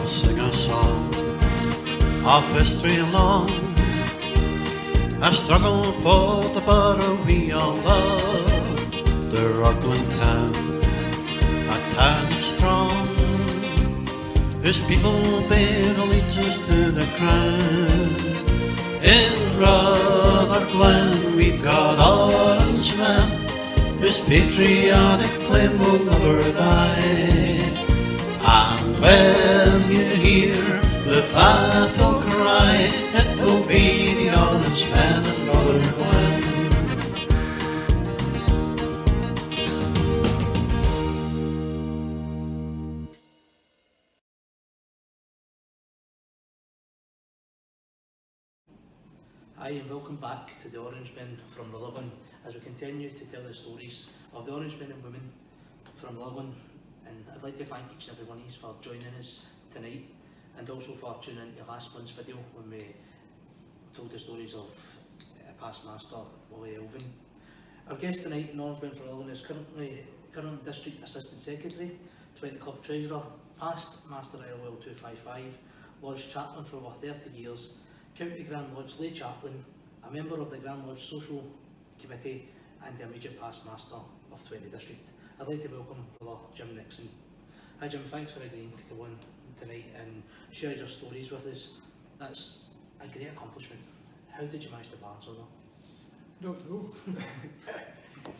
sing a song of history long, a struggle for the borough we all love, the Rutherglen town, a town strong, whose people bear allegiance to the crown. In Rutherglen we've got Orangemen, whose patriotic flame will never die. And when you hear the battle cry, it will be the Orangemen in Rutherglen. Hi and welcome back to the Orangemen from Rutherglen as we continue to tell the stories of the Orangemen and women from Rutherglen, and I'd like to thank each and every one of you for joining us tonight and also for tuning into last month's video when we told the stories of past master Willie Elvin. Our guest tonight in Orangemen from Rutherglen is current District Assistant Secretary, 20 Club Treasurer, past Master LL 255, Lodge Chaplain for over 30 years, County Grand Lodge Lay Chaplain, a member of the Grand Lodge Social Committee and the immediate past master of 20 District. I'd like to welcome Brother Jim Nixon. Hi Jim, thanks for agreeing to come on tonight and share your stories with us. That's a great accomplishment. How did you manage to balance all that? Don't know.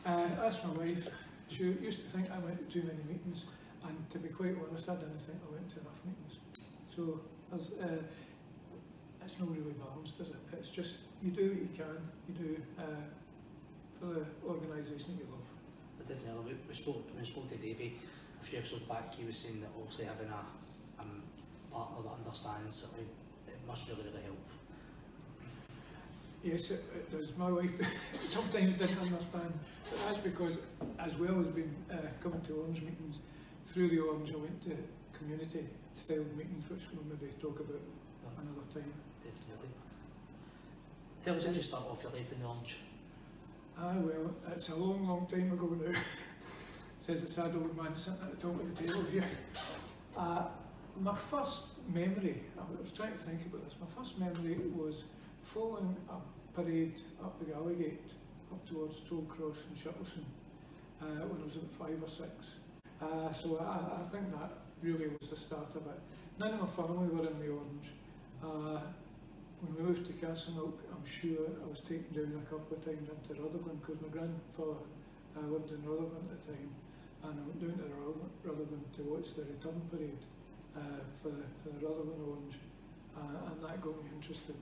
That's my wife. She used to think I went to too many meetings, and to be quite honest, I didn't think I went to enough meetings. So it's not really balanced, is it? It's just you do what you can, you do for the organisation that you love. Definitely. We spoke to Davey a few episodes back. He was saying that obviously having a partner that understands it must really help. Yes, it does. My wife sometimes didn't understand, but that's because, as well as being coming to Orange meetings, through the Orange I went to community style meetings, which we'll maybe talk about another time. Definitely. Tell us how you start off your life in the Orange. Well, it's a long time ago now. Says a sad old man sitting at the top of the table here. My first memory, I was trying to think about this, my first memory was following a parade up the Gallowgate, up towards Tollcross and Shuttleson, when I was about 5 or 6. So I think that really was the start of it. None of my family were in the Orange. When we moved to Castlemilk, I'm sure I was taken down a couple of times into Rutherglen because my grandfather lived in Rutherglen at the time, and I went down to Rutherglen to watch the return parade for the Rutherglen Orange, and that got me interested.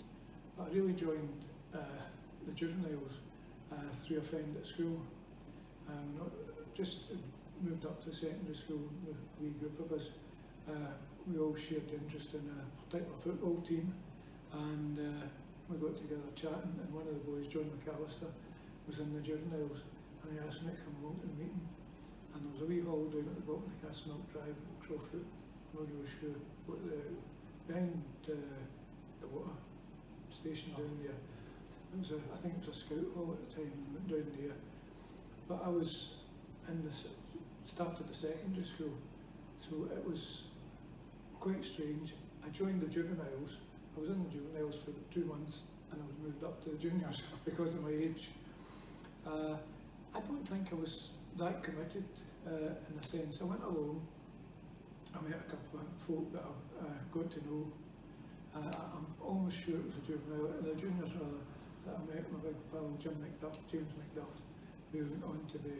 I really joined the juveniles through a friend at school. Just moved up to secondary school with a wee group of us. We all shared interest in a particular football team. And we got together chatting, and one of the boys, John McAllister, was in the juveniles, and he asked me to come along to the meeting. And there was a wee hall down at the bottom of Castlemilk Drive, Crowfoot, I'm not really sure, but behind the water station down there. I think it was a scout hall at the time, and went down there. But I was in the start of the secondary school, so it was quite strange. I joined the juveniles. I was in the juveniles for 2 months, and I was moved up to the juniors because of my age. I don't think I was that committed in a sense. I went along, I met a couple of folk that I got to know. I'm almost sure it was a juvenile, the juniors rather, that I met my big pal James Nixon, who went on to be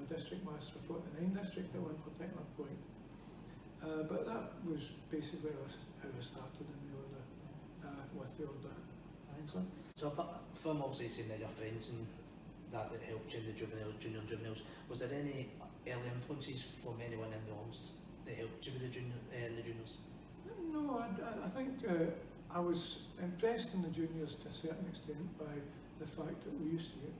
District Master for 49 District at one particular point. But that was basically how I started in the order. With the order. Excellent. So from obviously saying that your friends and that helped you in the juveniles, junior and juveniles, was there any early influences from anyone in the Orange that helped you with the juniors? No, I think I was impressed in the juniors to a certain extent by the fact that we used to get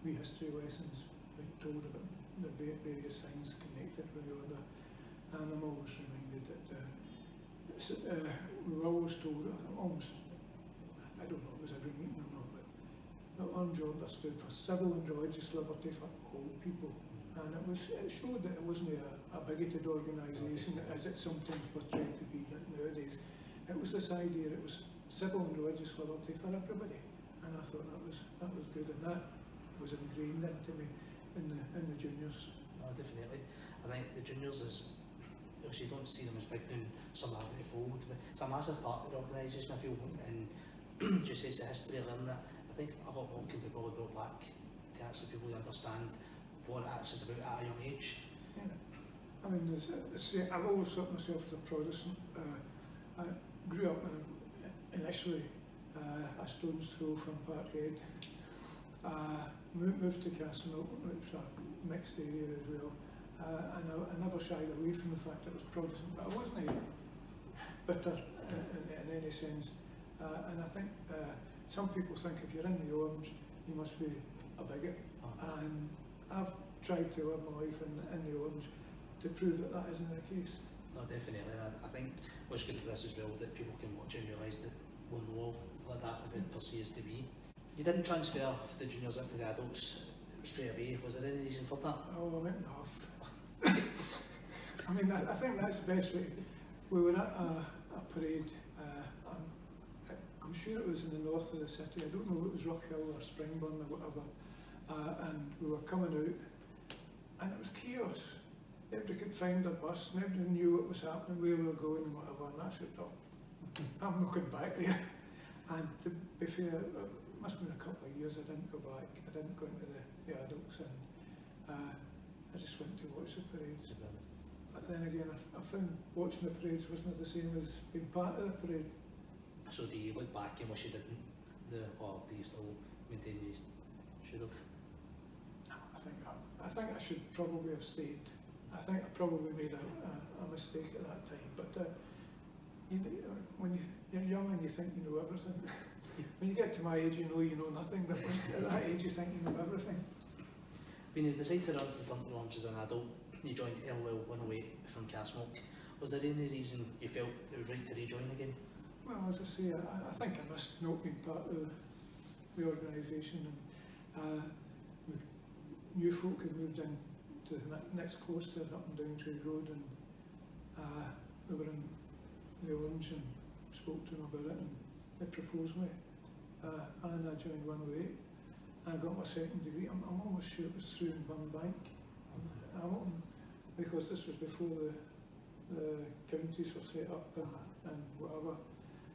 wee history lessons, being told about the various things connected with the order, and I'm always reminded that we were always told, I don't know if it was every meeting or not, but the Orange Order stood for civil and religious liberty for all people. and it showed that it wasn't a bigoted organisation as it sometimes portrayed to be nowadays. It was this idea it was civil and religious liberty for everybody, and I thought that was good, and that was ingrained into me in the juniors. No, definitely. I think the juniors is, you don't see them as big doing some having to fold, but it's a massive part of the organisation, I feel, and just as the history of learning that, I think a lot more can be probably brought back to actually people who understand what it actually is about at a young age. Yeah. I mean, I've always thought myself as a Protestant. I grew up initially a stone's throw from Parkhead. Moved to Castlemilk, which was a mixed area as well. And I never shied away from the fact that it was Protestant, but I wasn't bitter in any sense. And I think some people think if you're in the Orange, you must be a bigot. And I've tried to live my life in the Orange to prove that that isn't the case. No, definitely. And I think what's good for this as well, that people can watch and realise that we're no like that what it perceives to be. You didn't transfer the juniors into the adults straight away. Was there any reason for that? Oh, I went off. I mean, I think that's the best way. We were at a parade. I'm sure it was in the north of the city. I don't know if it was Rockhill or Springburn or whatever. And we were coming out, and it was chaos. Nobody could find a bus. Nobody knew what was happening, where we were going, and whatever. And I said, "Oh, I'm not going back there." And to be fair, it must have been a couple of years I didn't go back. I didn't go into the adults, and I just went to watch the parades. But then again, I found watching the parades wasn't the same as being part of the parade. So do you look back and wish you didn't? Or do you still maintain you should have? I think I should probably have stayed. I think I probably made a mistake at that time. But when you're young and you think you know everything, when you get to my age, you know nothing. But at that age, you think you know everything. When you decided to return to Orange as an adult, you joined LL 108 from Castlemilk. Was there any reason you felt it was right to rejoin again? Well, as I say, I think I missed not being part of the organisation. And new folk had moved in to the next cloister up and down Trade Road, and we were in the Orange and spoke to them about it, and they proposed me. And I joined 108. I got my second degree. I'm almost sure it was through in Bunbank, Hamilton, because this was before the counties were set up and whatever.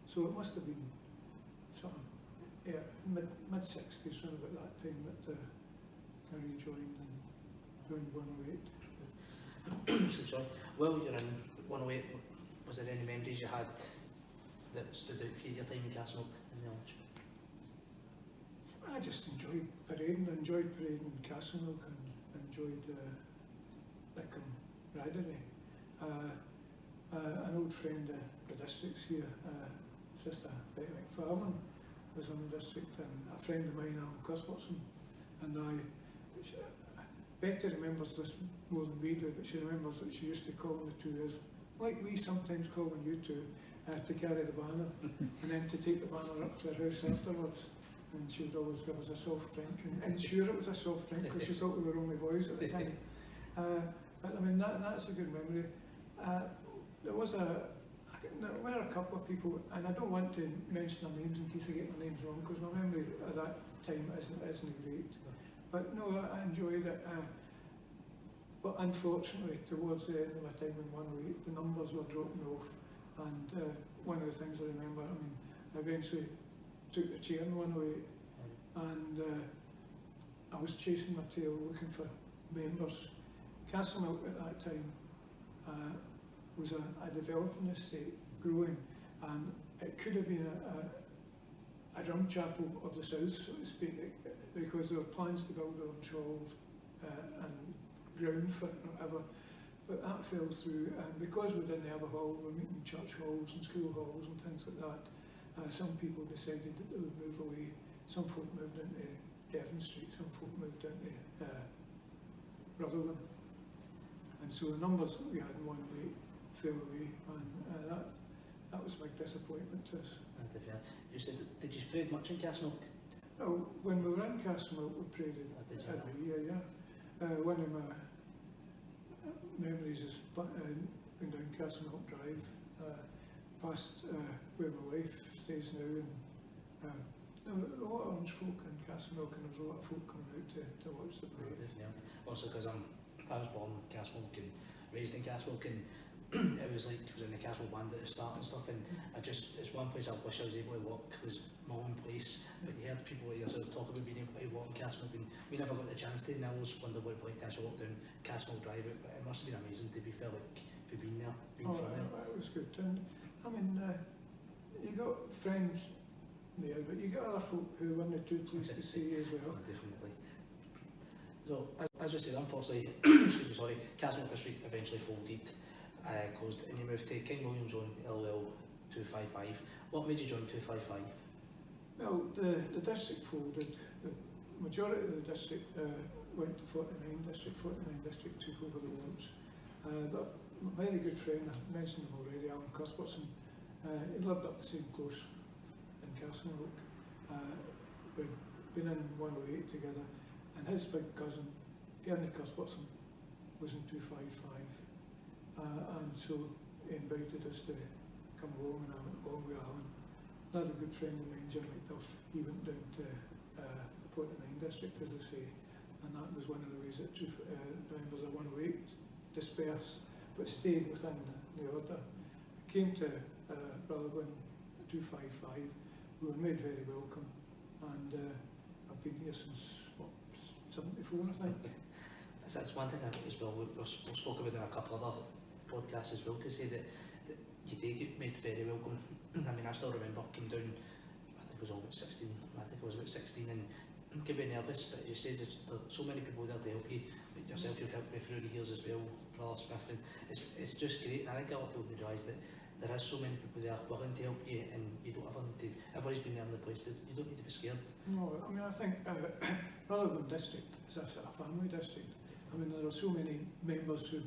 So it must have been sort of mid-60s, around about that time that I rejoined and joined 108. So sorry. Well, you're in 108. Was there any memories you had that stood out for you your time in Castlemilk in the Orange? I just enjoyed parading. I enjoyed parading in Castlemilk and enjoyed the camaraderie. An old friend of the districts here, Sister Betty McFarlane, was in the district, and a friend of mine, Alan Cuthbertson, and Betty remembers this more than we do, but she remembers that she used to call the two as, like we sometimes calling you two, to carry the banner, and then to take the banner up to her house afterwards. And she would always give us a soft drink, and sure it was a soft drink because she thought we were only boys at the time. But I mean, that's a good memory. There were a couple of people, and I don't want to mention their names in case I get my names wrong, because my memory at that time isn't great. But no, I enjoyed it. But unfortunately, towards the end of my time in 108, the numbers were dropping off. And one of the things I remember, I mean, I eventually took the chair in 108, and I was chasing my tail looking for members. Castlemilk at that time was a developing estate, growing, and it could have been a drum chapel of the south, so to speak, because there were plans to build Orange Hall and ground for it and whatever, but that fell through, and because we didn't have a hall, we were meeting church halls and school halls and things like that. Some people decided that they would move away. Some folk moved into Devon Street, some folk moved into Rutherglen. And so the numbers that we had in 108 fell away, and that was a big disappointment to us. You said, did you parade much in Castlemilk? Well, when we were in Castlemilk, we paraded every year, yeah. one of my memories is going down Castlemilk Drive, past where my wife stays now, and there were a lot of Orange folk in Castlemilk, and there was a lot of folk coming out to watch the parade. Yeah. Also because I was born in Castlemilk and raised in Castlemilk, and it was in the Castle band at the start and stuff, and it's one place I wish I was able to walk, was my own place. But you heard people like yourself talk about being able to walk in Castlemilk, and we never got the chance to, and I always wondered what it was like to actually walk down Castlemilk Drive. It must have been amazing to be felt like if you've been there, been from there. It was good, and I mean, you got friends there, but you got other folk who weren't too pleased to see you as well. Oh, definitely. So, as we said, unfortunately, Castlemilk District eventually folded, closed, and you moved to King William's own LL 255. What made you join 255? Well, the district folded. The majority of the district went to 49 District. 49 District took over the wards. But my very good friend, I mentioned him already, Alan Cuthbertson, he lived up the same close in Castlemilk. We'd been in 108 together, and his big cousin, Gerney Cuthbertson, was in 255. And so he invited us to come along, and I went along with Alan. Another good friend of mine, Jim McDuff, he went down to the 49 District, as I say, and that was one of the ways that members of 108 dispersed, but stayed within the order. Came to Rutherglen 255, we were made very welcome, and I've been here since, what, 74, I think. That's one thing as well, we've spoken about in a couple of other podcasts as well, to say that you did get made very welcome. I mean, I still remember coming down, I think it was about 16, and could be nervous, but you say there's so many people there to help you. But yourself, you've helped me through the years as well, Brother Smith, and it's just great. And I think a lot of people need to realise that there is so many people there willing to help you, and you don't ever need to, everybody's been there in the place, you don't need to be scared. No, I mean, I think Rutherglen District is a sort of family district. I mean, there are so many members who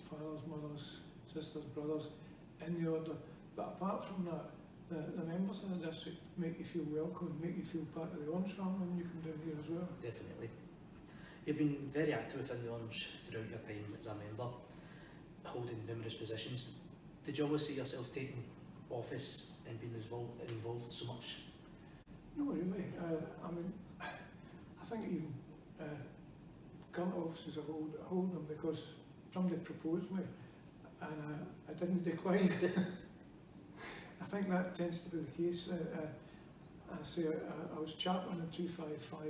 fathers, mothers, sisters, brothers in the order, but apart from that, the members of the district make you feel welcome, make you feel part of the Orange family when you come down here as well. Definitely. You've been very active within the Orange throughout your time as a member, holding numerous positions. Did you always see yourself taking office and being involved so much? No, really. I mean, I think even current offices I hold them because somebody proposed me and I didn't decline. I think that tends to be the case. I say I was chaplain in 255,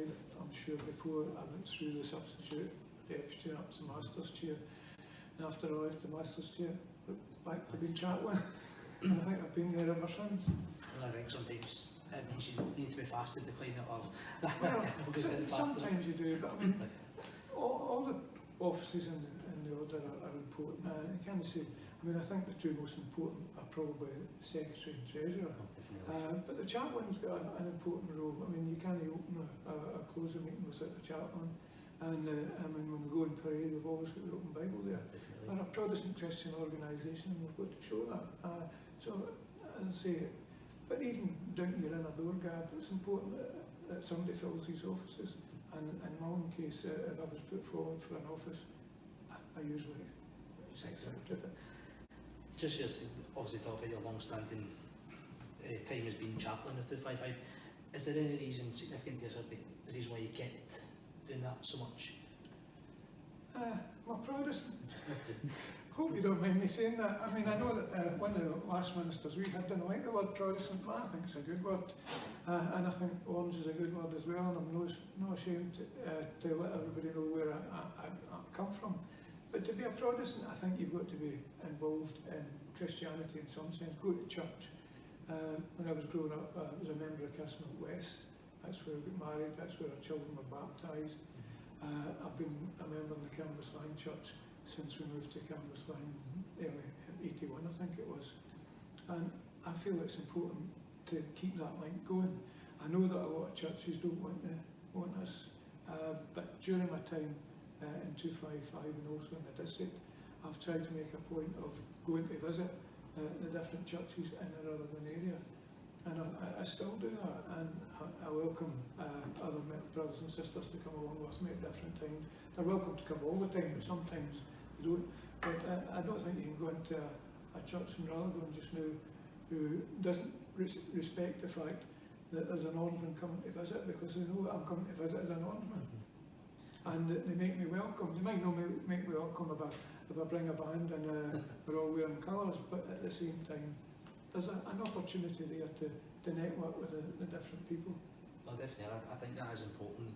I'm sure, before I went through the substitute deputy up to the master's chair. And after I left the master's chair, back to being chaplain. And I think I've been there ever since. Well, I think sometimes it means you need to be fast to decline it, or well, sometimes you do, but I mean, all the offices in the order are important. You can't say, I mean, I think the two most important are probably the secretary and treasurer. But the chaplain's got an important role. I mean, you can't open a closing meeting without the chaplain. And I mean, when we go in parade, we've always got the open Bible there. We're a Protestant Christian organisation, and we've got to show that. So, as I say, but even down to your inner door guard, it's important that somebody fills these offices. And in my own case, if I was put forward for an office, I usually accepted it. Just obviously talk about your long-standing time as being chaplain of 255. Is there any reason significant to yourself, the reason why you kept doing that so much? I'm a Protestant. Hope you don't mind me saying that. I mean, I know that one of the last ministers we had didn't like the word Protestant, but I think it's a good word. And I think Orange is a good word as well, and I'm no ashamed to let everybody know where I come from. But to be a Protestant, I think you've got to be involved in Christianity in some sense, go to church. When I was growing up, I was a member of Castlemilk West. That's where I got married, that's where our children were baptised. I've been a member in the Castlemilk Church since we moved to Castlemilk early in 81, I think it was. And I feel it's important to keep that link going. I know that a lot of churches don't want us, but during my time in 255 and also in the district, I've tried to make a point of going to visit the different churches in the Rutherglen area. and I still do that, and I welcome other brothers and sisters to come along with me at different times. They're welcome to come all the time, but sometimes they don't. But I don't think you can go into a church in Rutherglen just now who doesn't respect the fact that there's an Orangeman coming to visit, because they know that I'm coming to visit as an Orangeman. And they make me welcome. They might not make me welcome if I bring a band and we're all wearing colours, but at the same time, there's an opportunity there to network with the different people. Well, definitely, I think that is important,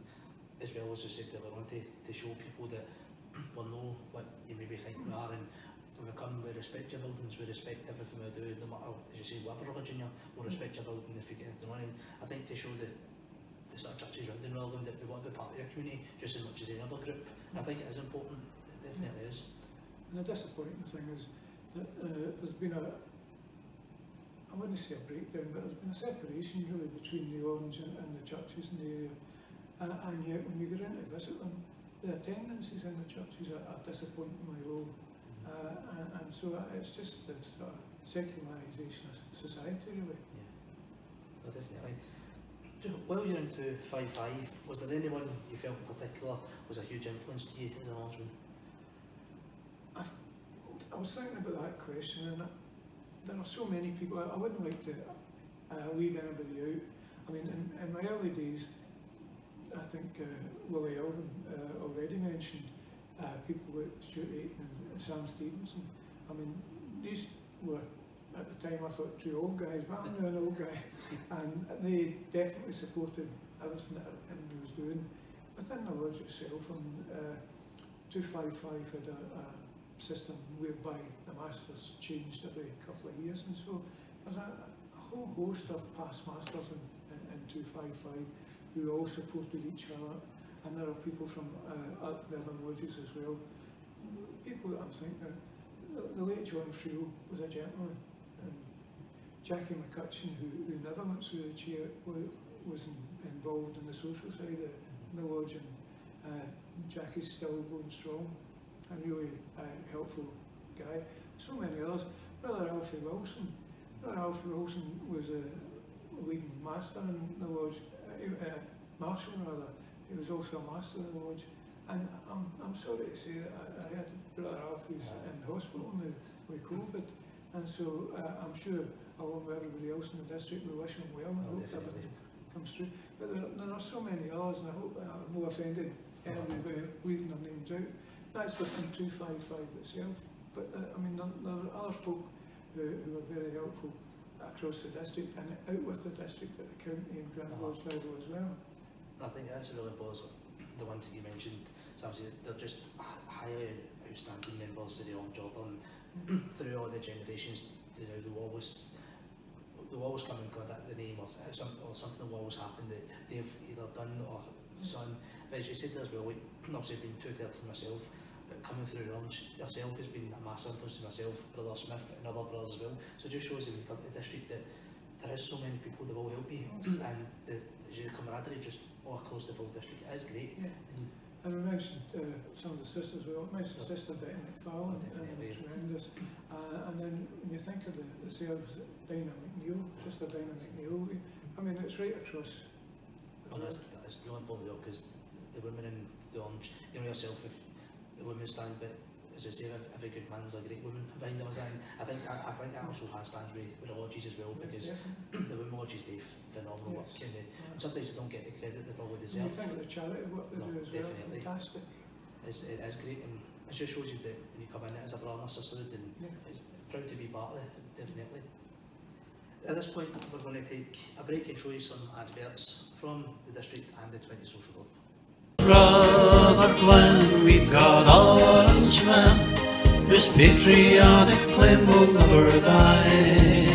as well as we said earlier on, to show people that we'll know what you maybe think we are, and when we come, we respect your buildings, we respect everything we do, no matter, as you say, whatever religion you're, we'll respect your building if you get anything on. And I think to show the sort of churches around in Rutherglen that we want to be part of your community just as much as any other group, and I think it is important, it definitely is. And the disappointing thing is that there's been I wouldn't say a breakdown, but there's been a separation really between the Orange and the churches in the area. And yet when you go in to visit them, the attendances in the churches are disappointingly low. And so it's just the sort of secularisation of society really. Yeah, well, definitely. While you're into 5-5, was there anyone you felt in particular was a huge influence to you as an Orangeman? I was thinking about that question, and there are so many people. I wouldn't like to leave anybody out. I mean, in my early days, I think Willie Elvin already mentioned people like Stuart Aiton and Sam Stevenson. I mean, these were, at the time, I thought two old guys, but I'm now an old guy, and they definitely supported everything that everybody was doing. Within the lodge itself, 255 had a system whereby the masters changed every couple of years, and so there's a whole host of past masters in 255 who all supported each other, and there are people from the other lodges as well. People that I'm thinking, the late John Friel was a gentleman, and Jackie McCutcheon, who never went through the chair, was involved in the social side of the lodge, and Jackie's still going strong. A really helpful guy. So many others. Brother Alfie Wilson. Brother Alfie Wilson was a leading master in the lodge, marshal rather. He was also a master in the lodge. And I'm sorry to say that I had Brother Alfie's in the hospital now with COVID. And so I'm sure, along with everybody else in the district, we wish him well, and I hope everything comes through. But there are so many others, and I hope I'm not offended anybody by leaving their names out. That's within 255 itself, but I mean there are other folk who are very helpful across the district and out with the district at the county and Grand Lodge level as well. I think that's a really positive. The ones that you mentioned, they're just highly outstanding members of the Orange Order, and through all the generations, you know, they'll always come and contact the name or something will always happen that they've either done or done. But as you said as well, obviously being 213 myself, but coming through Orange yourself has been a massive influence to myself, Brother Smith and other brothers as well. So it just shows that when you come to the district that there is so many people that will help you, and the camaraderie just all across the full district. It is great. Yeah. And we mentioned some of the sisters. We mentioned Sister Betty McFarlane, tremendous. And then when you think of the service, Dinah McNeil, Sister Dinah McNeil, I mean it's right across. Well, that's really important because the women in the Orange, you know yourself, if the women stand, but as I say, every good man's a great woman behind them. And I think that also stands with the lodges as well, because the women lodges do phenomenal work, and sometimes they don't get the credit they probably deserve. You think of the charity work they do as well, fantastic. It is great, and it just shows you that when you come in it as a brother and a sisterhood, and it's proud to be part of it, definitely. At this point, we're going to take a break and show you some adverts from the district and the 20 Social Club. Rutherglen, we've got Orangemen, whose patriotic flame will never die.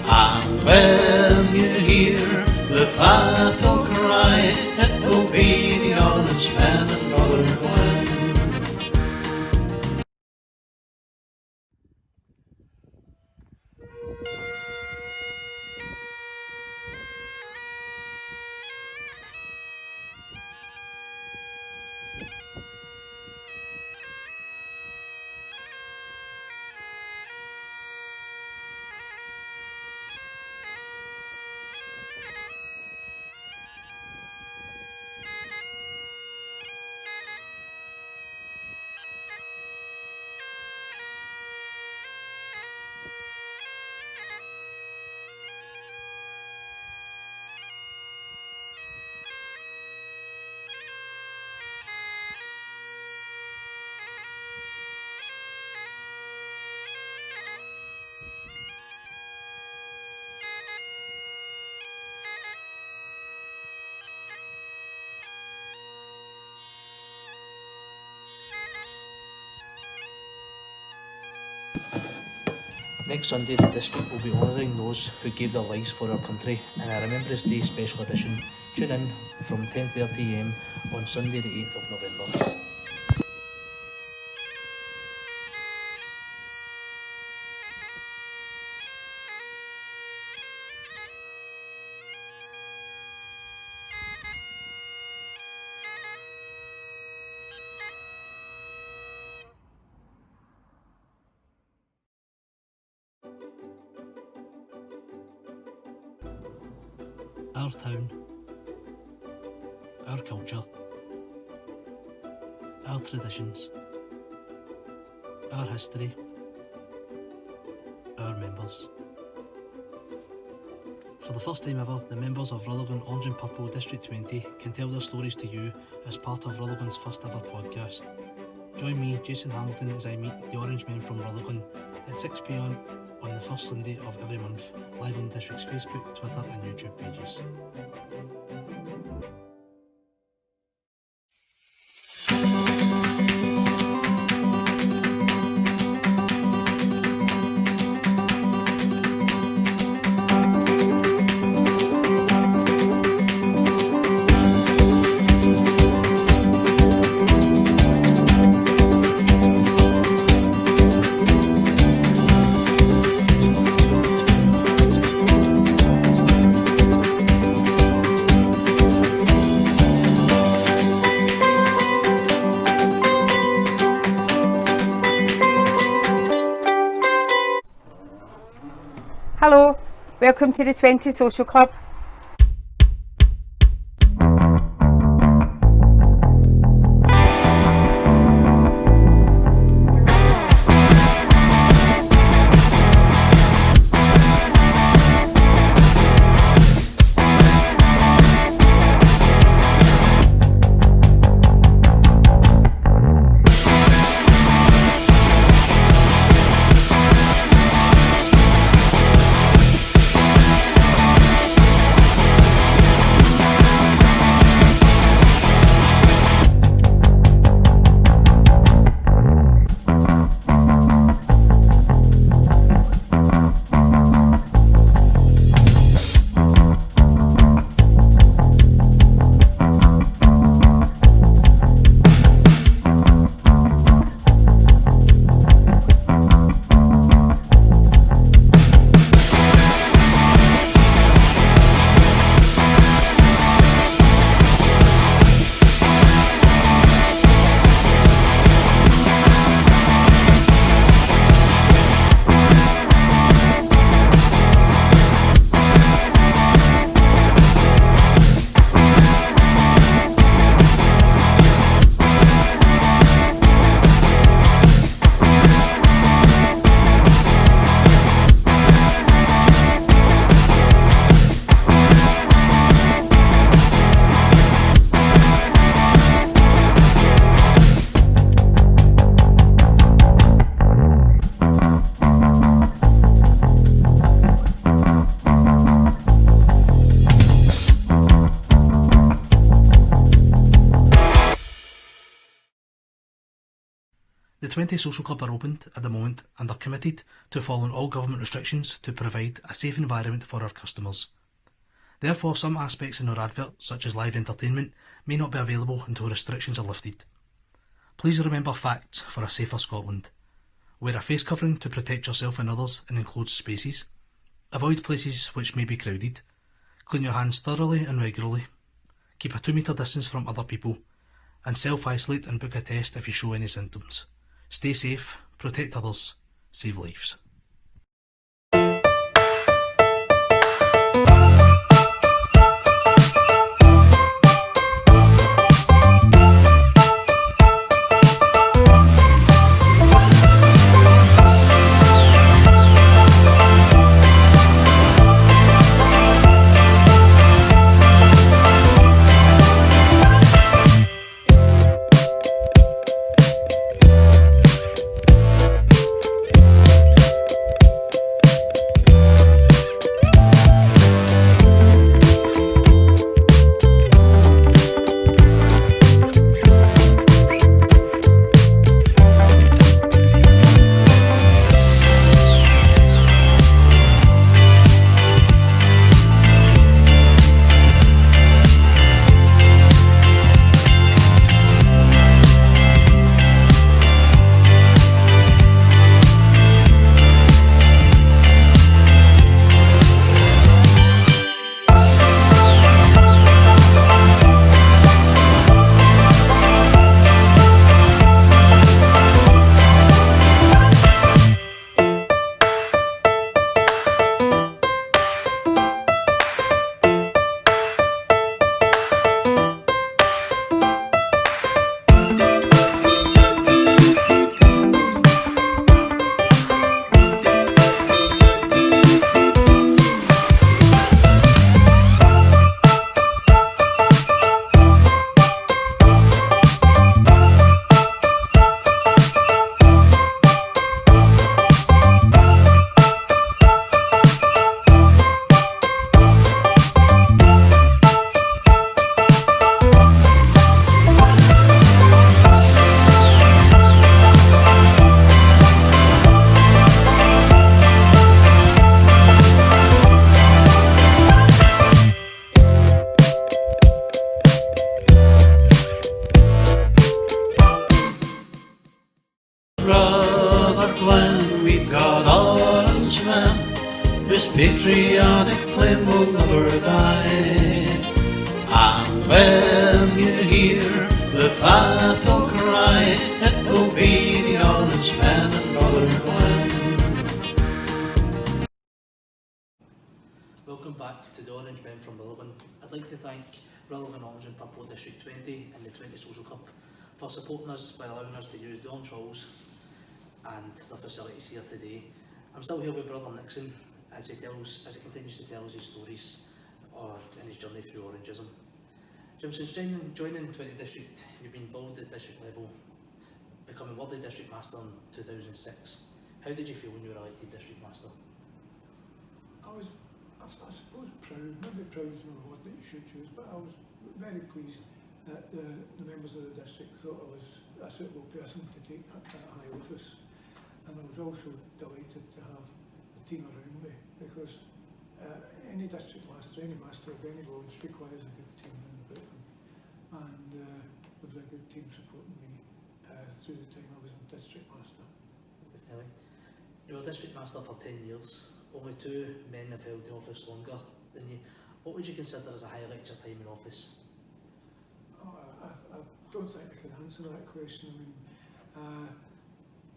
And when you hear the battle cry, it will be the Orangemen in Rutherglen. Next Sunday, the district will be honouring those who gave their lives for our country in a Remembrance Day special edition. Tune in from 10:30am on Sunday the 8th of November. Our town, our culture, our traditions, our history, our members. For the first time ever, the members of Rutherglen Orange and Purple District 20 can tell their stories to you as part of Rutherglen's first ever podcast. Join me, Jason Hamilton, as I meet the Orangemen from Rutherglen at 6pm on the first Sunday of every month, live on the district's Facebook, Twitter and YouTube pages. Hello, welcome to the 20 Social Club. The 20 Social Club are opened at the moment and are committed to following all government restrictions to provide a safe environment for our customers. Therefore, some aspects in our advert, such as live entertainment, may not be available until restrictions are lifted. Please remember facts for a safer Scotland. Wear a face covering to protect yourself and others in enclosed spaces. Avoid places which may be crowded. Clean your hands thoroughly and regularly. Keep a 2 metre distance from other people. And self-isolate and book a test if you show any symptoms. Stay safe, protect others, save lives. Rutherglen, we've got Orangemen, whose patriotic flame will never die. And when you hear the battle cry, it will be the Orangemen and Rutherglen. Welcome back to the Orangemen from Rutherglen. I'd like to thank Rutherglen Orange and Purple District 20 and the 20 Social Club for supporting us by allowing us to use the Orange Halls and the facilities here today. I'm still here with Brother Nixon as he continues to tell us his stories in his journey through Orangeism. Jim, since joining 20 District, you've been involved at district level, becoming Worthy District Master in 2006. How did you feel when you were elected District Master? I suppose proud, maybe proud is not a word that you should choose, but I was very pleased that the members of the district thought I was a suitable person to take that high office. And I was also delighted to have a team around me, because any district master, any master of any lodge requires a good team in about them. And there was a good team supporting me through the time I was in district master. Definitely. You were district master for 10 years. Only 2 men have held the office longer than you. What would you consider as a highlight of your time in office? I don't think I can answer that question. I mean,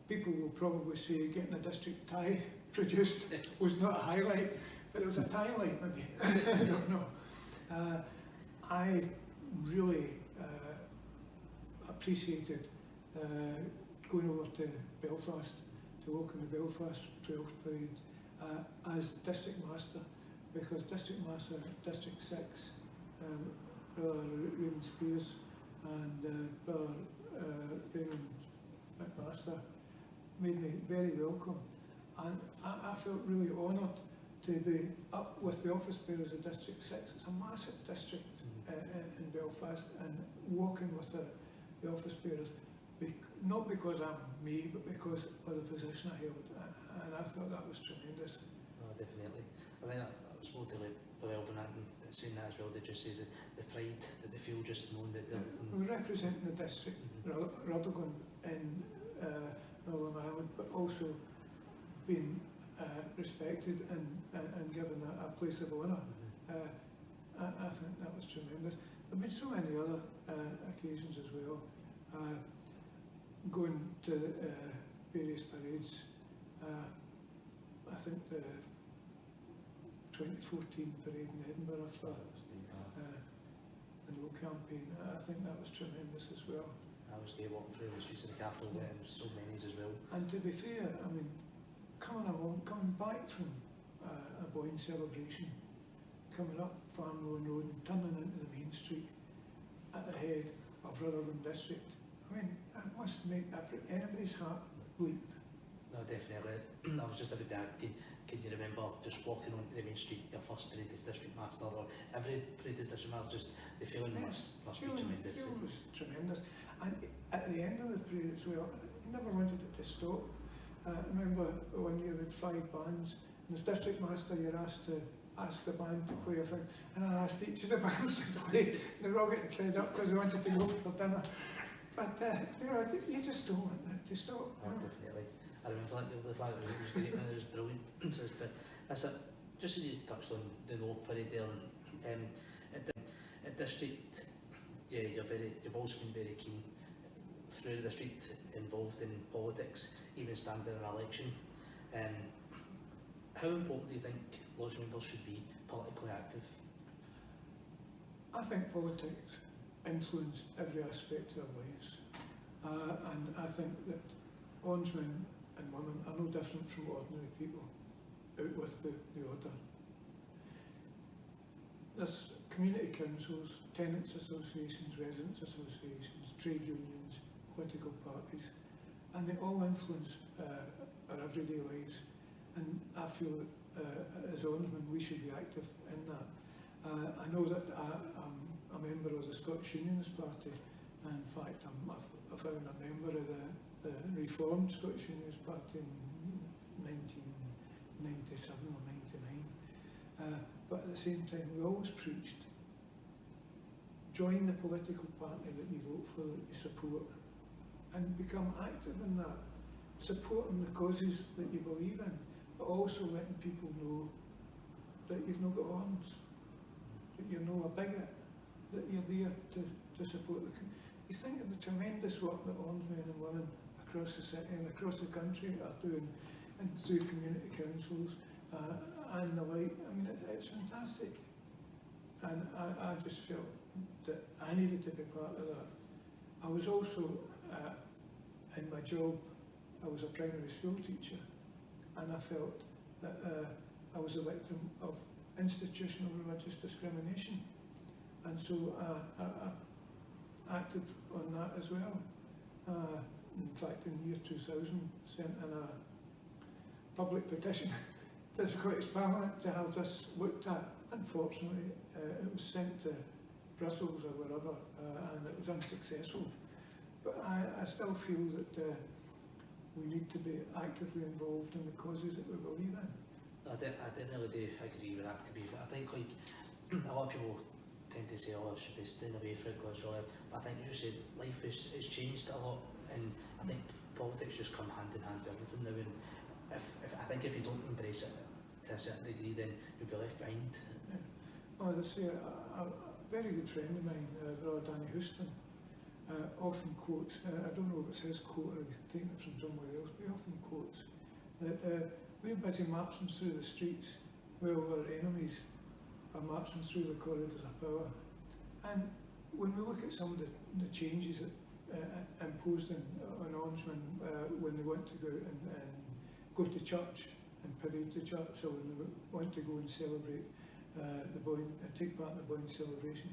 people will probably say getting a district tie produced was not a highlight, but it was a tie-light maybe. I don't know. I really appreciated going over to Belfast to walk in the Belfast 12th Parade as District Master, because District Master, District 6, Brother Raymond Spears and Brother Raymond McMaster made me very welcome, and I felt really honoured to be up with the office bearers of District 6. It's a massive district in Belfast, and walking with the office bearers, not because I'm me, but because of the position I held, and I thought that was tremendous. Oh, definitely. I think that was more relevant and saying that as well. They just say the pride that they feel just knowing that they're... We're representing the district, Rutherglen in Northern Ireland, but also being respected and given a place of honour. I think that was tremendous. There have been so many other occasions as well. Going to various parades. I think the 2014 parade in Edinburgh for the No campaign, I think that was tremendous as well. I was there walking through the streets of the capital, and so many as well. And to be fair, I mean, coming back from a Boyne celebration, coming up Farmloan Road and turning into the main street at the head of Rutherglen District, I mean, it must make anybody's heart leap. No, definitely. I was just about that. Can you remember just walking onto the main street, your first parade as District Master, or every parade as District Master, just the feeling must be tremendous. The feeling was tremendous. And at the end of the parade as well, I never wanted it to stop. I remember one year with 5 bands, and as District Master you're asked to ask the band to play a thing, and I asked each of the bands to play, and they were all getting fed up because they wanted to go for dinner. But you know, you just don't want that to stop. Oh, definitely. I remember the fact that it was great and it was brilliant. But that's it. Just as you touched on the No parade there, at District, yeah, you've also been very keen through the district, involved in politics, even standing in an election. How important do you think lodge members should be politically active? I think politics influence every aspect of our lives, and I think that Orangemen and women are no different from ordinary people out with the order. There's community councils, tenants associations, residents associations, trade unions, political parties, and they all influence our everyday lives, and I feel that as Orangemen we should be active in that. I know that I'm a member of the Scottish Unionist Party, and in fact I found a member of the reformed Scottish Unionist Party in 1997 or 99. But at the same time we always preached, join the political party that you vote for, that you support, and become active in that. supporting the causes that you believe in, but also letting people know that you've not got horns, that you're not a bigot, that you're there to support the community. You think of the tremendous work that Orangemen and women across the city and across the country are doing, and through community councils and the like. I mean, it's fantastic. And I just felt that I needed to be part of that. I was also, in my job, I was a primary school teacher, and I felt that I was a victim of institutional religious discrimination. And so I acted on that as well. In fact, in the year 2000, sent in a public petition to the Scottish Parliament to have this looked at. Unfortunately, it was sent to Brussels or wherever, and it was unsuccessful. But I still feel that we need to be actively involved in the causes that we believe in. I definitely do agree with that. I think, like, a lot of people tend to say, oh, I should be staying away from it because but I think, as you said, life has changed a lot, and I think politics just come hand in hand with everything now. And I think if you don't embrace it to a certain degree, then you'll be left behind. Yeah. Well, as I say, a very good friend of mine, Brother Danny Houston, often quotes, I don't know if it's his quote or he's taken it from somewhere else, but he often quotes that we're busy marching through the streets while our enemies are marching through the corridors of power. And when we look at some of the changes imposed on Orangemen when they want to go out and go to church and parade to church, or when they want to go and celebrate the Boyne, take part in the Boyne celebration,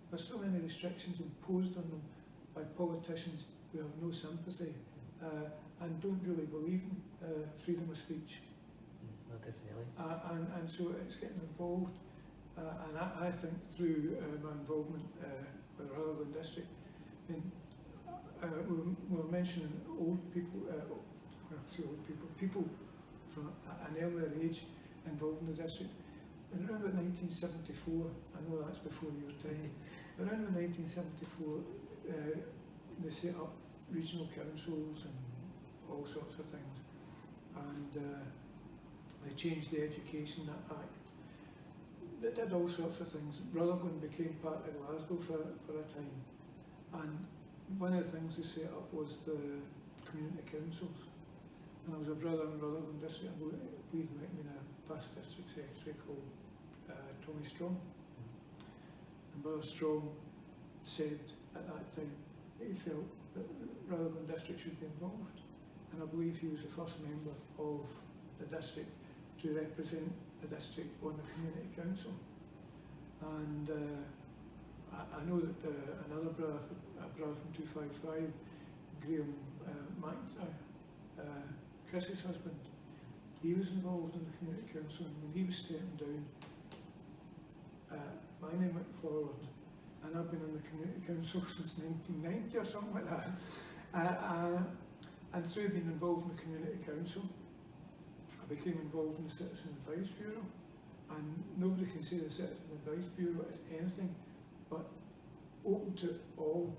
there's so many restrictions imposed on them by politicians who have no sympathy and don't really believe in freedom of speech. No, definitely. And so it's getting involved. And I think through my involvement with the Rutherglen District, we were mentioning old people, people from an earlier age involved in the district. And around about 1974, I know that's before your time, around about 1974, they set up regional councils and all sorts of things. And they changed the Education Act. They did all sorts of things. Rutherglen became part of Glasgow for a time. And one of the things they set up was the community councils. And there was a brother in Rutherglen District, I believe he might have been a past district secretary, called Tommy Strong. And Brother Strong said at that time that he felt that Rutherglen District should be involved. And I believe he was the first member of the district to represent the district on the community council. And I know that another brother from 255, Graham McIntyre, Chris's husband, he was involved in the community council, and when he was stepping down, my name went forward, and I've been in the community council since 1990 or something like that. And through being involved in the community council, I became involved in the Citizen Advice Bureau, and nobody can say the Citizen Advice Bureau is anything but open to all.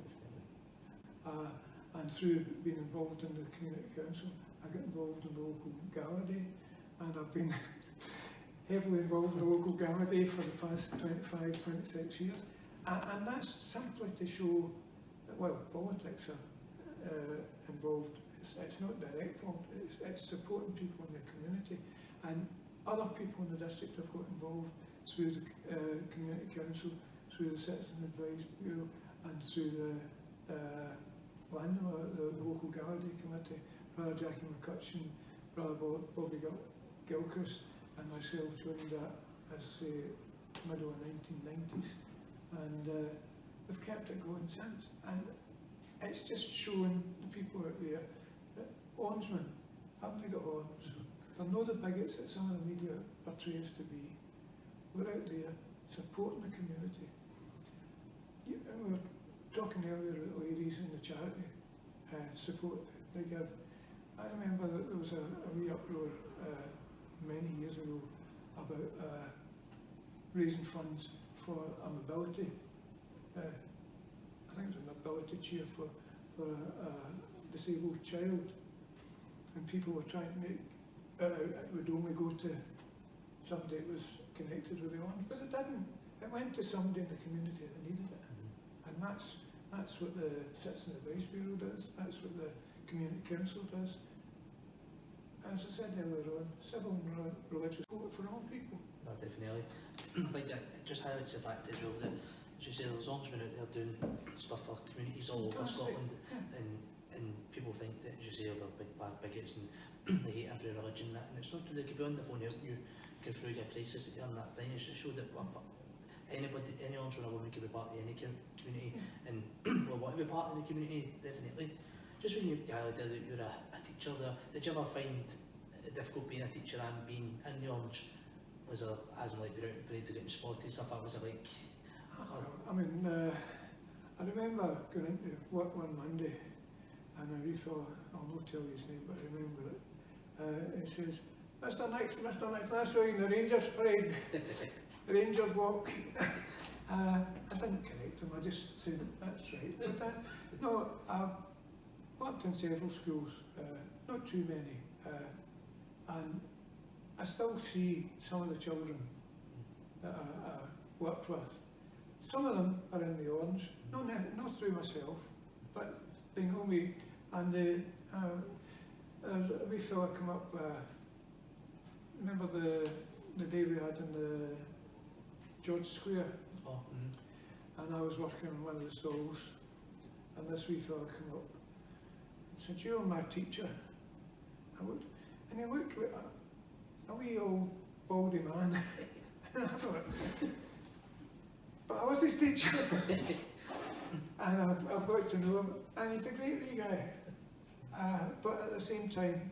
And through being involved in the community council, I got involved in the local gala day, and I've been heavily involved in the local gala day for the past 25, 26 years. And that's simply to show that, well, politics are involved. It's not direct fault, it's supporting people in the community. And other people in the district have got involved through the community council, through the Citizen Advice Bureau, and through the local gala day committee. Brother Jackie McCutcheon, Brother Bobby Gilchrist, and myself joined that as middle of 1990s. And we've kept it going since. And it's just showing the people out there that Orangemen haven't got horns. They're not the bigots that some of the media portrays to be. We're out there supporting the community. We were talking earlier about the ladies in the charity support they give. I remember that there was a wee uproar many years ago about raising funds for a mobility, I think it was a mobility chair for a disabled child. and people were trying to make it would only go to somebody that was connected with the Orange, but it didn't. It went to somebody in the community that needed it, and that's what the Citizen Advice Bureau does. That's what the Community Council does. As I said earlier on, civil and religious vote for all people. No, definitely. I think it just highlights the fact as well that, as you say, there's Orangemen out there doing stuff for communities all over Scotland, and people think that, as you say, they're big bad bigots and they hate every religion, and it's not true. They could be on the phone to help you go through your crisis at that time. It's to show that anybody, any Orangeman or woman could be part of any community, and will want to be part of the community, definitely. Just when you highlighted that you're a teacher there, did you ever find it difficult being a teacher and being in the Orange? Was it, as in like you're out in parade to getting spotted stuff, or was it like... I mean, I remember going into work one Monday, and a wee fella, I'll not tell you his name, but I remember it. He says, Mr. Nixon, that's right in the Rangers parade, the Rangers walk. I didn't correct him, I just said, that's right. But no, I've worked in several schools, not too many, and I still see some of the children that I worked with. Some of them are in the Orange, not through myself, but they know me, and there's a wee fella come up, remember the day we had in the George Square? Oh, and I was working on one of the stalls, and this wee fella came up and said, "You're my teacher." And he looked at a wee old baldy man, and I thought, but I was his teacher. And I've got to know him, and he's a great wee guy. But at the same time,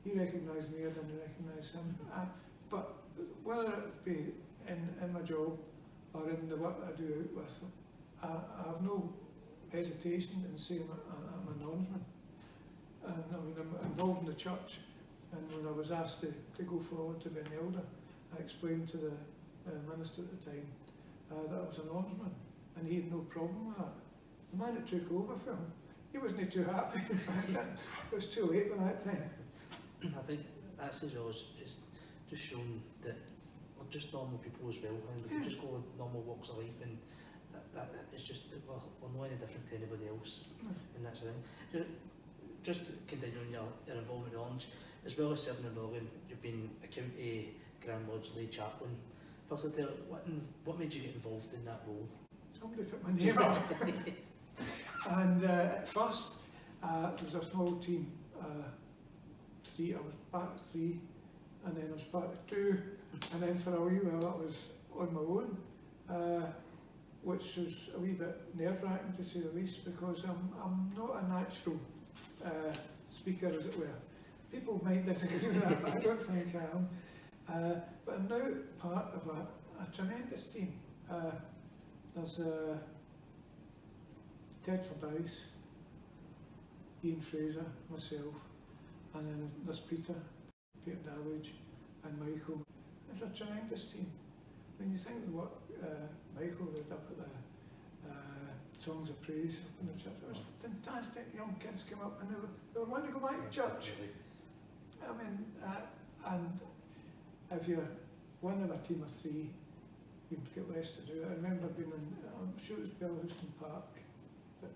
he recognised me, I didn't recognise him. But whether it be in my job or in the work that I do out with them, I have no hesitation in saying I'm an Orangeman. And I mean, I'm involved in the church, and when I was asked to go forward to be an elder, I explained to the minister at the time that I was an Orangeman, and he had no problem with that. The man that took over for him, he wasn't too happy. It was too late by that time. I think that's as well as it's just shown that we're just normal people as well, and we can just go with normal walks of life, and that it's just that we're not any different to anybody else, and that's the thing. Just continuing your involvement in Orange, as well as serving in Rutherglen, you've been a county Grand Lodge lay chaplain. Firstly, tell what made you get involved in that role? Somebody put my name up. And at first, it was a small team. I was part of 3, and then I was part of 2, and then for a wee while I was on my own, which was a wee bit nerve-wracking to say the least, because I'm not a natural speaker, as it were. People might disagree with that, but I don't think I am. But I'm now part of a tremendous team. There's Ted Fordyce, Ian Fraser, myself, and then there's Peter Davidge, and Michael. It's a tremendous team. When you think of what Michael did up at the Songs of Praise up in the church, it was fantastic. Young kids came up and they were wanting to go back to church. I mean, and if you're one of a team of 3, you'd get less to do. I remember being in, I'm sure it was Bellhouston Park, but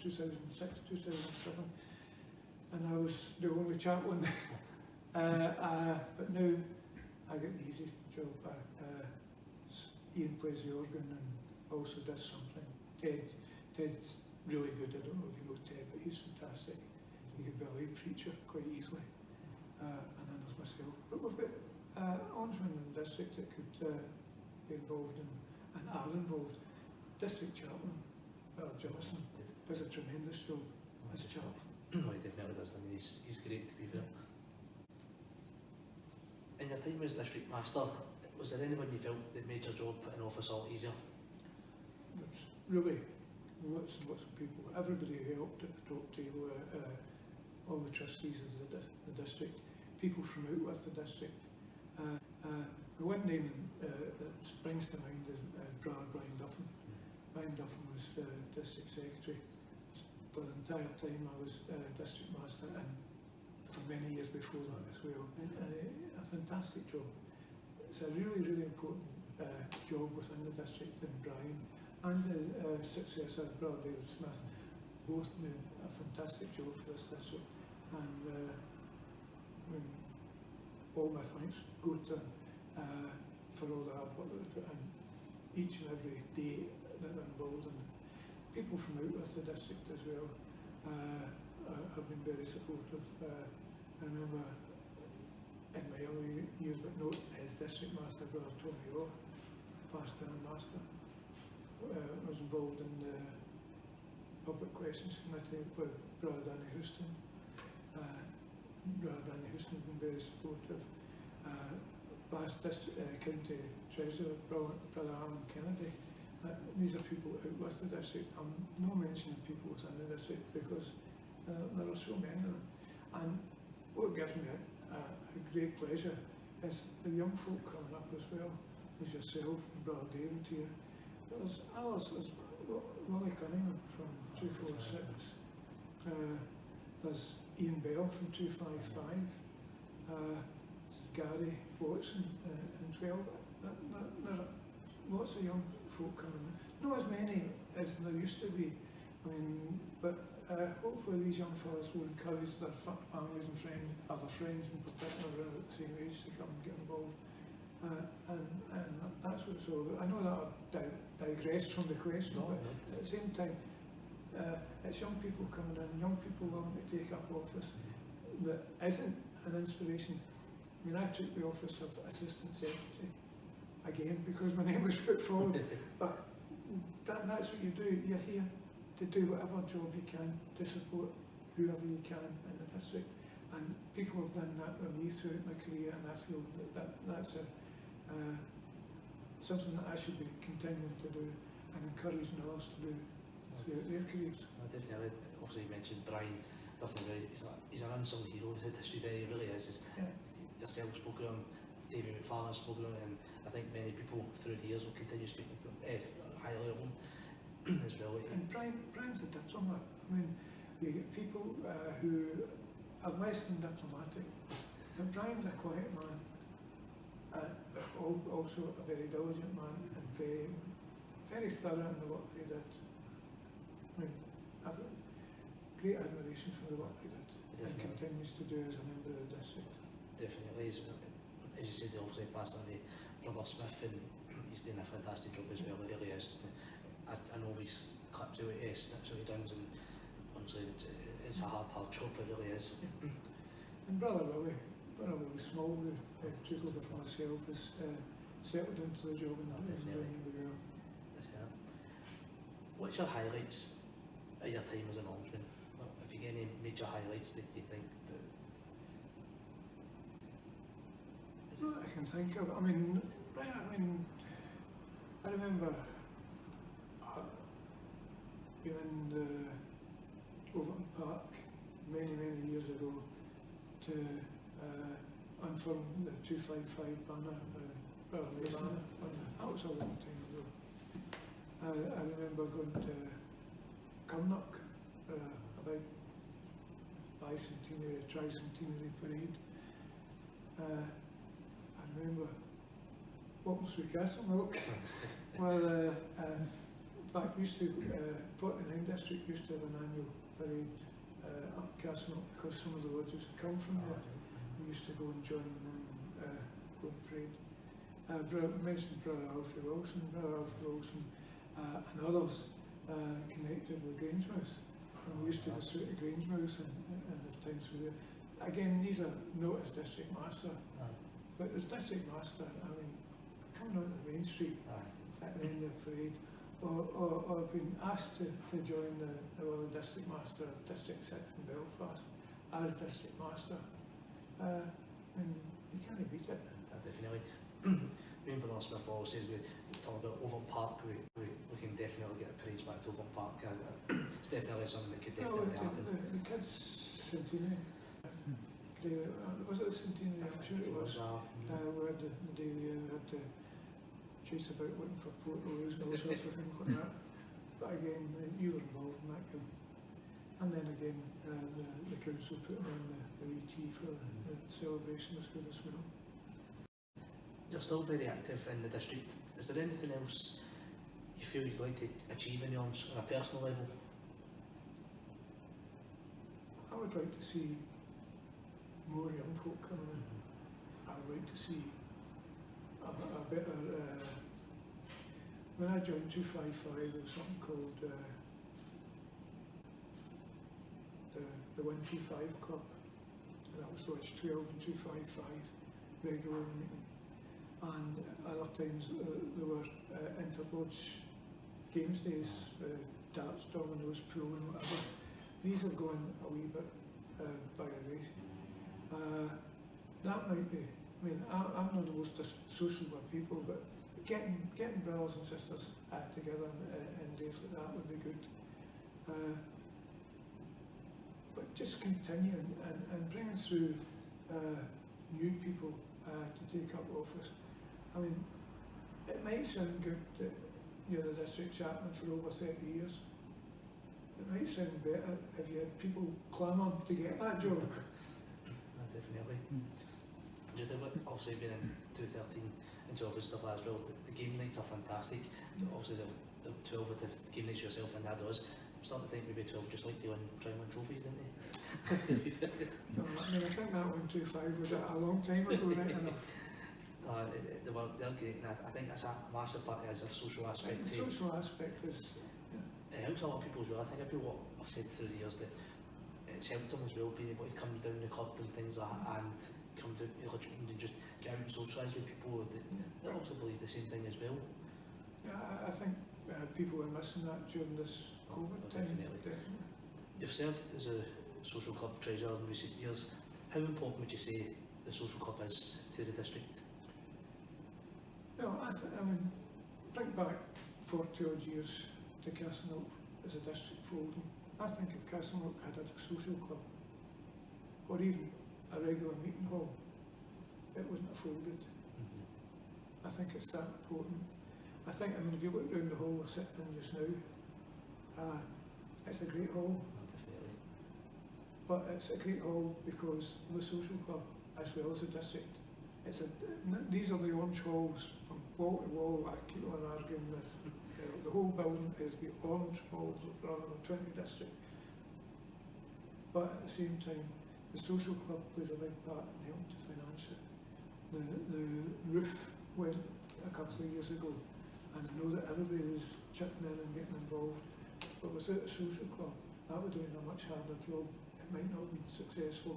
2006, 2007, and I was the only chaplain. But now I get the easy job. Ian plays the organ and also does something. Ted's really good. I don't know if you know Ted, but he's fantastic. He can be a lay preacher quite easily. And then there's myself. But we've got Orangemen in the district that could be involved in, and are involved. District chaplain, Johnson, does a tremendous job as chaplain. No, he definitely does. I mean, he's great, to be fair. In your time as district master, was there anyone you felt that made your job in office a lot easier? There's really lots and lots of people. Everybody helped at the top table, all the trustees of the district, people from out with the district. The one name that springs to mind is Brian Duffin. Brian Duffin was district secretary. for the entire time I was district master, and for many years before that as well. A fantastic job. It's a really, really important job within the district, and Brian and the successor, Brother David Smith, both do a fantastic job for this district, and all my thanks go to for all the hard work that they put in each and every day that they're involved in. People from out with the district as well have been very supportive. I remember in my early years, but not as district master, Brother Tommy Orr, past Grand Master, was involved in the Public Questions Committee with Brother Danny Houston. Brother Danny Houston has been very supportive. Past County Treasurer, Brother Alan Kennedy. These are people out with the district. I'm not mentioning people within the district because there are so many of them. And what gives me a great pleasure is the young folk coming up as well. There's yourself and Brother David here. There's others, there's Ronnie Cunningham from 246. There's Ian Bell from 255. Gary Watson in 12. There's lots of young folk coming in. Not as many as there used to be. I mean, but hopefully these young fellas will encourage their families and friends, other friends in particular, around at the same age to come and get involved. And that's what it's all about. I know that I've digressed from the question, but at the same time, it's young people coming in, young people wanting to take up office that isn't an inspiration. I mean, I took the office of Assistant Secretary, again, because my name was put forward, but that's what you do. You're here to do whatever job you can to support whoever you can in the district. And people have done that with me throughout my career, and I feel that's something that I should be continuing to do and encouraging others to do throughout their careers. Definitely. Obviously you mentioned Brian, definitely he's an unsung hero in the district, he really is. Yourself spoke on him, David McFarlane spoke on him, and I think many people through the years will continue speaking highly of him as well. And Brian's a diplomat. I mean, we get people who are less than diplomatic, but Brian's a quiet man, but also a very diligent man, and very thorough in the work he did. I mean, I've got great admiration for the work he did and continues to do as a member of the district. Definitely, as you said, obviously passed on to Brother Smith, and he's doing a fantastic job as well. He really is. I know he's clipped out snips what he does, and honestly, it's a hard job. It really is. And Brother Willie Small, who took over for myself, has settled into the job and doing really well. What's your highlights of your time as an Orangeman? Have you got any major highlights that you think that? Not that I can think of. I mean, I remember being in Overton Park many years ago to unfurl the 255 banner, banner. That was a long time ago. I remember going to Castlemilk, about bicentenary, tricentenary parade. I remember walking through Castlemilk. Well, in fact, 49 District used to have an annual parade up Castlemilk because some of the lodges had come from there. We used to go and join them and go and parade. I mentioned Brother Alfie Wilson. Brother Alfie Wilson and others connected with Grangemouth. And we used to go through to Grangemouth and have time through there. Again, these are not as District Master, but as District Master, I mean, coming onto the main street at the end of the parade, or being asked to join the District Master of District 6 in Belfast as District Master, and you can't beat it. Definitely. Me and Brother Smith always says we talk about Overton Park, we can definitely get a parade back to Overton Park. It's definitely something that could definitely happen. The kids' centenary. Was it the centenary? I'm sure it was. We had the day there, we had to chase about looking for portaloos and all sorts of things like that. But again, you were involved in that. then again the council putting on the wee tea for the celebration is good as well. You're still very active in the district. Is there anything else you feel you'd like to achieve in the Orange on a personal level? I would like to see more young folk coming in. I would like to see a better. When I joined 255, there was something called the 125 Club, and that was Lodge 12 and 255 regular meeting. And other times there were inter-lodge games days, darts, dominoes, pool and whatever. These are going a wee bit by the way. That might be, I mean, I'm not the most social of people, but getting brothers and sisters together in days like that would be good. But just continue and bringing through new people to take up office. I mean, it might sound good that you're the district chaplain for over 30 years. It might sound better if you had people clamouring to get that job. Definitely. Do you think, obviously being in 2013 and 12 and stuff like that as well, the game nights are fantastic. Obviously the 12 of the game nights yourself and Dad was. I'm starting to think maybe 12 just like to try and win trophies, didn't they? No, I mean, I think that 125 was a long time ago, right enough. They're great, and I think that's a massive part as a social aspect. The social aspect is, it helps a lot of people as well. I think people have said through the years that it's helped them as well being able to come down the club and things like that, and come down to the lodge meeting and just get out and socialise with people that also believe the same thing as well. Yeah, I think people are missing that during this COVID time. Definitely. You've served as a social club treasurer in recent years. How important would you say the social club is to the district? Well, I mean, think back 40 odd years to Castlemilk as a district folding. I think if Castlemilk had a social club, or even a regular meeting hall, it wouldn't have folded. I think it's that important. I think, I mean, if you look around the hall we're sitting in just now, it's a great hall. Definitely. But it's a great hall because of the social club as well as the district. These are the orange halls from wall to wall. I keep on arguing with the whole building is the orange halls of Rutherglen 20 district. But at the same time, the social club plays a big part in helping to finance it. The roof went a couple of years ago, and I know that everybody was chipping in and getting involved. But without the social club, that would have been a much harder job. It might not have been successful.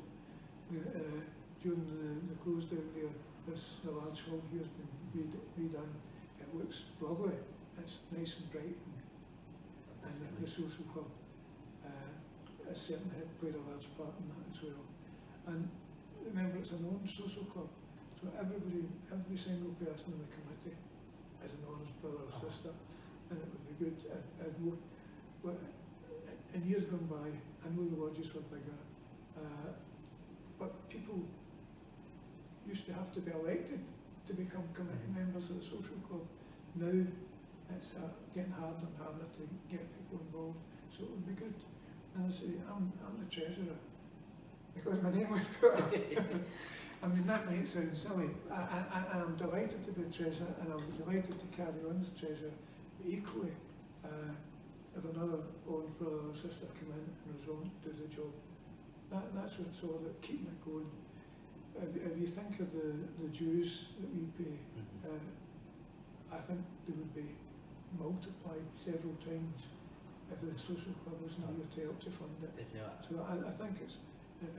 During the close down there, the large hall here has been redone. It looks lovely. It's nice and bright, and the social club has certainly played a large part in that as well. And remember, it's an orange social club, so every single person in the committee is an orange brother or sister, and it would be good if more. But in years gone by, I know the lodges were bigger, but people used to have to be elected to become committee members of the social club. Now it's getting harder and harder to get people involved, so it would be good. And I say, I'm the treasurer because my name was put up. I mean, that might sound silly. I'm delighted to be the treasurer, and I'm delighted to carry on as treasurer. But equally, if another old brother or sister come in and was willing to do the job, that's what's all about keeping it going. If you think of the dues that we pay, I think they would be multiplied several times if the social club was not here to help to fund it. Definitely. So I think it's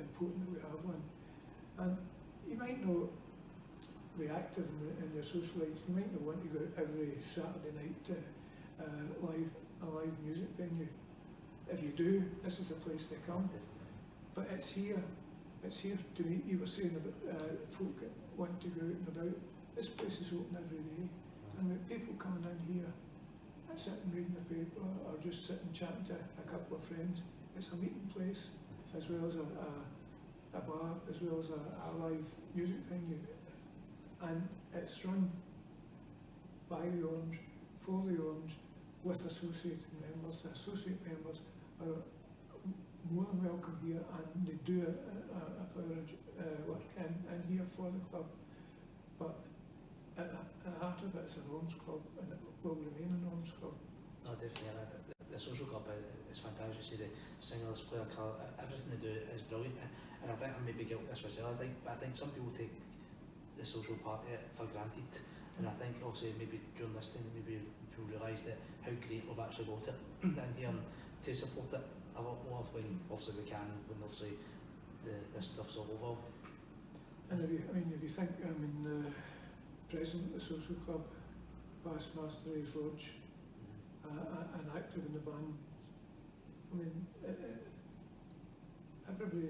important that we have one. And you might not be active in your social life. You might not want to go out every Saturday night to a live music venue. If you do, this is the place to come. But it's here. It's here to meet. You were saying about folk that want to go out and about. This place is open every day, and with people coming in here, sitting reading the paper or just sitting chatting to a couple of friends. It's a meeting place as well as a bar, as well as a live music venue, and it's run by the Orange, for the Orange, with associated members. The associate members are more than welcome here, and they do a work in here for the club. But at the heart of it, it's an arms club, and it will remain an arms club. No, definitely. The social club is fantastic. See, the singers, player colour, everything they do is brilliant. And I think I may be guilty of this myself. I think some people take the social part of it for granted. And I think also maybe during this time, maybe people realise that how great we've actually got it in here, and to support it a lot more when obviously we can, when obviously this stuff's all over. And if you think, president of the social club, past master of his lodge, and active in the band, everybody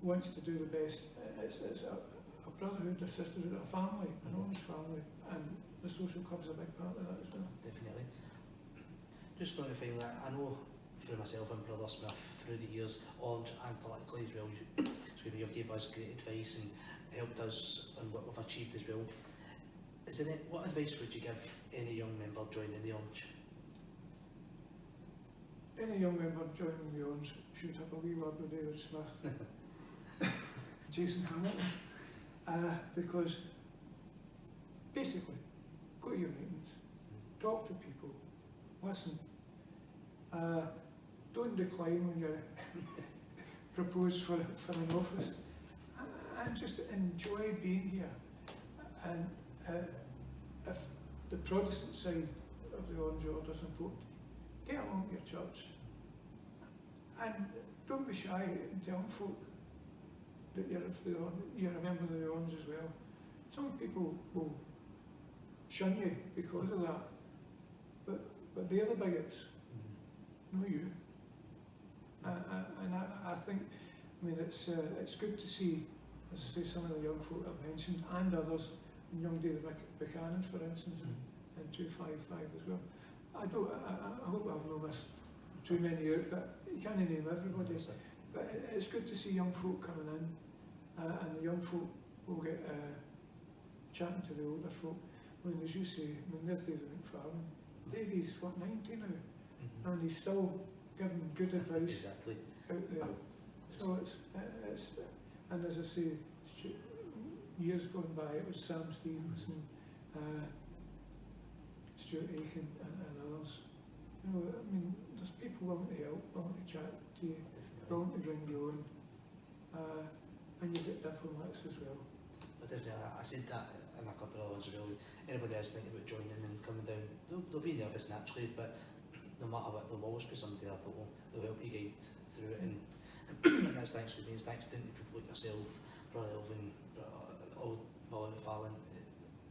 wants to do the best. It's a brotherhood, a sisterhood, a family, an honest family, and the social club's a big part of that as well. Definitely. Just going to find that, I know through myself and Brother Smith, through the years, Orange and politically as well, you've gave us great advice and helped us on what we've achieved as well. What advice would you give any young member joining the Orange? Any young member joining the Orange should have a wee word with David Smith, Jason Hamilton, because basically, go to your meetings, talk to people, listen. Don't decline when you're proposed for an office, and just enjoy being here. And if the Protestant side of the Orange Order is important, get along with your church, and don't be shy in telling folk that you're a member of the Orange as well. Some people will shun you because of that, but they're the bigots, not you. And I think, it's good to see, as I say, some of the young folk I've mentioned, and others, and young David Buchanan, for instance, in 255 as well. I hope I've not missed too many out, but you can't name everybody. But it's good to see young folk coming in, and the young folk will get chatting to the older folk. As you say, there's David McFarlane. Davey's, 90 now? And he's still giving good advice out there. So it's and as I say, years gone by, it was Sam Stevenson, Stuart Aiken, and others. There's people willing to help, willing to chat to you, willing to bring you on, and you get diplomats as well. But definitely, I said that in a couple of other ones as well. Anybody else thinking about joining and coming down, they'll be nervous naturally, but no matter what, there'll always be somebody there that will help you guide through it. And that's thanks to me, thanks to people like yourself, Brother Elvin, Brother McFarlane,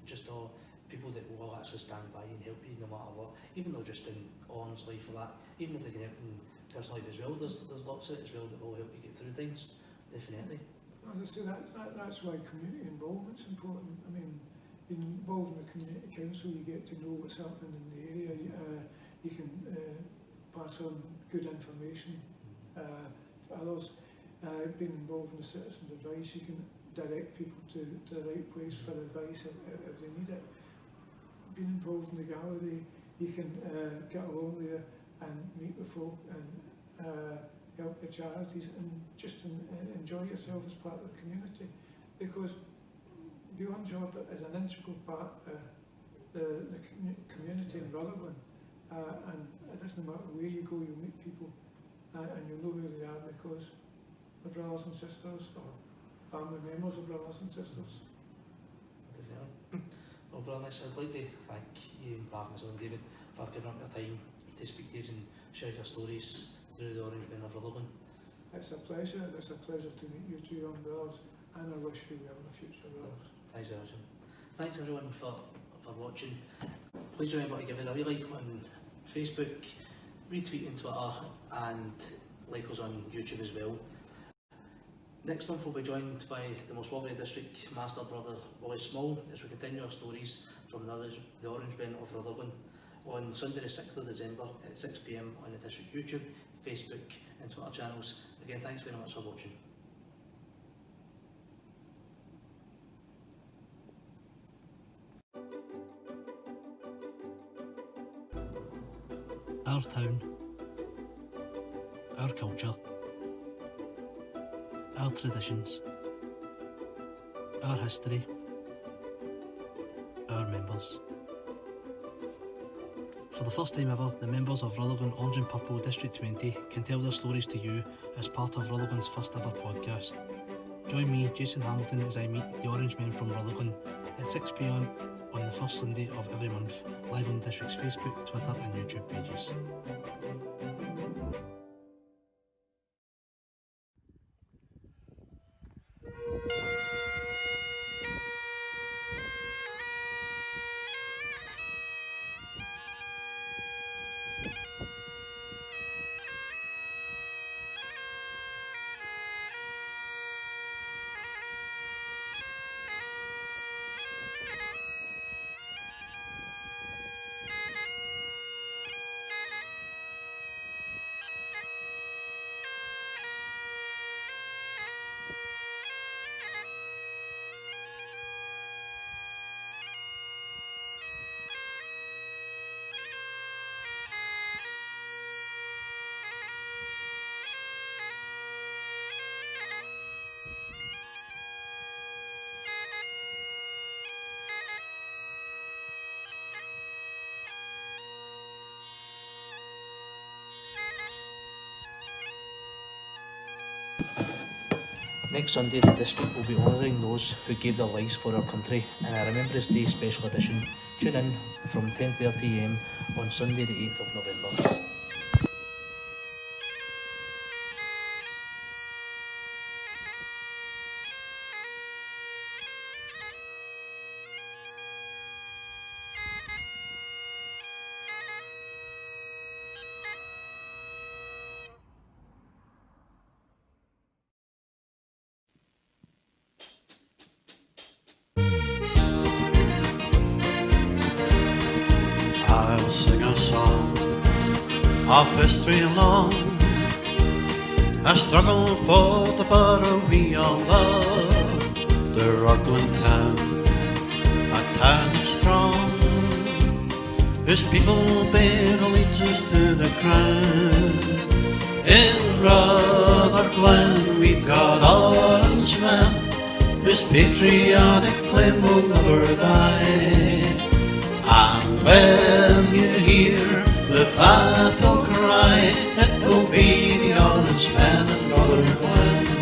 just all people that will actually stand by you and help you no matter what, even though just in Orange life or that, even if they can help in personal life as well, there's lots of it as well that will help you get through things, definitely. As I say, that's why community involvement's important. Being involved in the community council, you get to know what's happening in the area. You can pass on good information to others. Being involved in the citizens' advice, you can direct people to the right place for advice if they need it. Being involved in the gallery, you can get along there and meet with folk and help the charities and just enjoy yourself as part of the community, because the Orange Order is an integral part of the community in Rutherglen, and it doesn't matter where you go, you'll meet people and you'll know who they are because they're brothers and sisters, or family members of brothers and sisters. Well, Brother Nixon, I'd like to thank you on behalf of myself and David for giving up your time to speak to us and share your stories through the Orangemen of Rutherglen. It's a pleasure to meet you two young brothers, and I wish you well in the future, brothers. Thanks very much. Thanks everyone for watching. Please remember to give us a wee like on Facebook, retweet on Twitter, and like us on YouTube as well. Next month we'll be joined by the most lovely district master, Brother Willie Small, as we continue our stories from the Orangemen of Rutherglen on Sunday the 6th of December at 6 PM on the district YouTube, Facebook and Twitter channels. Again, thanks very much for watching. Our town. our culture, our traditions, our history, our members. For the first time ever, the members of Rutherglen Orange and Purple District 20 can tell their stories to you as part of Rutherglen's first ever podcast. Join me, Jason Hamilton, as I meet the Orangemen from Rutherglen at 6 p.m. on the first Sunday of every month, live on the district's Facebook, Twitter and YouTube pages. Next Sunday, the district will be honouring those who gave their lives for our country in a Remembrance Day special edition. Tune in from 10:30am on Sunday the 8th of November. I'll sing a song of history long, a struggle for the borough we all love, the Rutherglen town, a town strong, whose people bear allegiance to the crown. In Rutherglen we've got Orangemen, whose patriotic flame will never die. And when you hear the battle cry, it will be the Orangemen in Rutherglen.